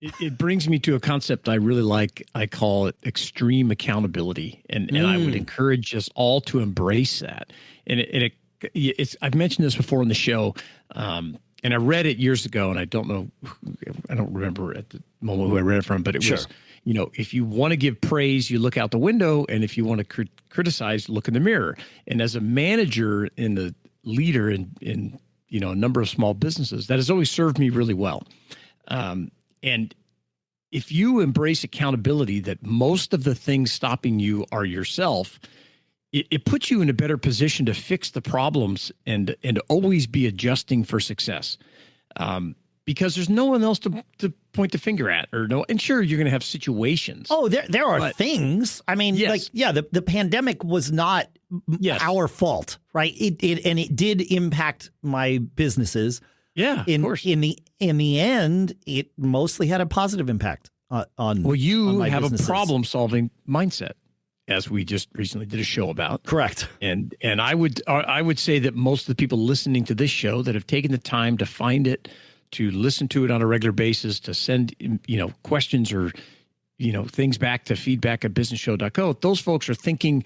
It brings me to a concept I really like. I call it extreme accountability, and I would encourage us all to embrace that. And it's I've mentioned this before on the show, and I read it years ago, and I don't remember at the moment who I read it from, but it was, if you want to give praise, you look out the window, and if you want to criticize, look in the mirror. And as a manager and the leader in a number of small businesses, that has always served me really well. And if you embrace accountability, that most of the things stopping you are yourself, it puts you in a better position to fix the problems and always be adjusting for success. Because there's no one else to point the finger at, and sure, you're going to have situations. Oh, there are things. I mean, yes. The pandemic was not our fault, right? It did impact my businesses. Yeah, of course. In the end, it mostly had a positive impact on. Well, you on have businesses. a problem-solving mindset, as we just recently did a show about. Correct. And I would say that most of the people listening to this show that have taken the time to find it, to listen to it on a regular basis, to send questions or things back to feedback@businessshow.co, those folks are thinking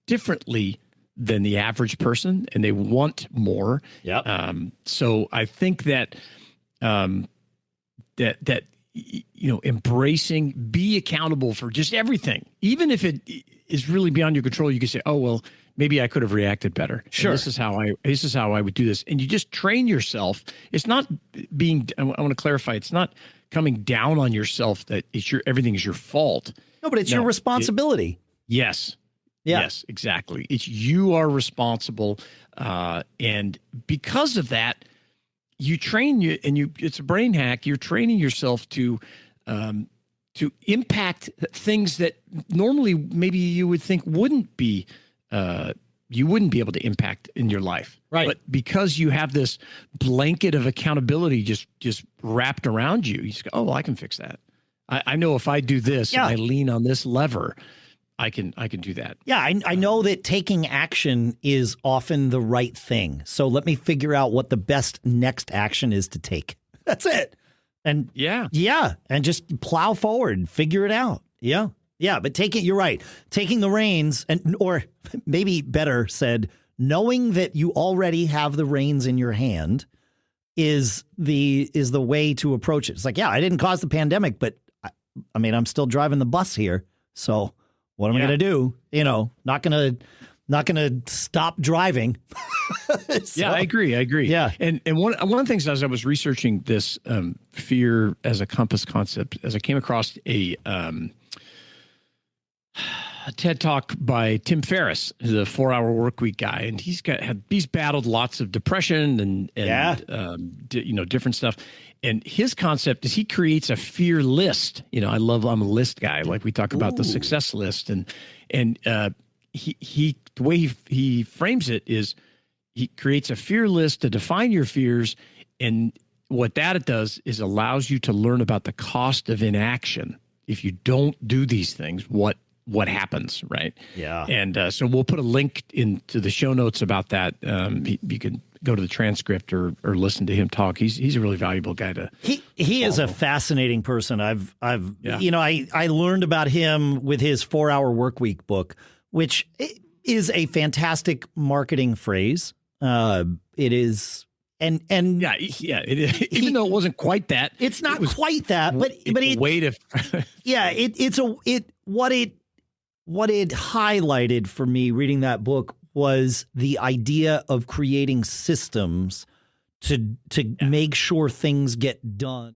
differently than the average person, and they want more. Yeah. So I think that embracing, be accountable for just everything, even if it is really beyond your control. You can say, "Oh well, maybe I could have reacted better. Sure, and this is how I would do this." And you just train yourself. It's not being. I want to clarify. It's not coming down on yourself that everything is your fault. No, but it's your responsibility. Yes. Yeah. Yes, exactly. You are responsible, and because of that, you train it's a brain hack. You're training yourself to impact things that normally maybe you would think wouldn't be you wouldn't be able to impact in your life. Right. But because you have this blanket of accountability just wrapped around you, you just go, "Oh, well, I can fix that. I know if I do this and I lean on this lever, I can do that." Yeah, I know that taking action is often the right thing. So let me figure out what the best next action is to take. That's it. And and just plow forward, figure it out. Yeah. Yeah, but you're right. Taking the reins, or maybe better said, knowing that you already have the reins in your hand is the way to approach it. It's like, I didn't cause the pandemic, but I mean, I'm still driving the bus here. So what am I going to do? Not going to stop driving. So, I agree. Yeah. And one of the things as I was researching this fear as a compass concept, as I came across a TED Talk by Tim Ferriss, the 4-Hour Workweek guy, and he's battled lots of depression and different stuff. And his concept is he creates a fear list. I'm a list guy, like we talk about the success list, and he the way he frames it is he creates a fear list to define your fears, and what that does is allows you to learn about the cost of inaction. If you don't do these things, what happens, right? Yeah. And so we'll put a link into the show notes about that. You can go to the transcript or listen to him talk. He's a really valuable guy to. He is a fascinating person. I learned about him with his 4-Hour Workweek book, which is a fantastic marketing phrase. It is. And it is. Even though it wasn't quite that, it's not quite that, but it's a way to. What it highlighted for me reading that book was the idea of creating systems to make sure things get done.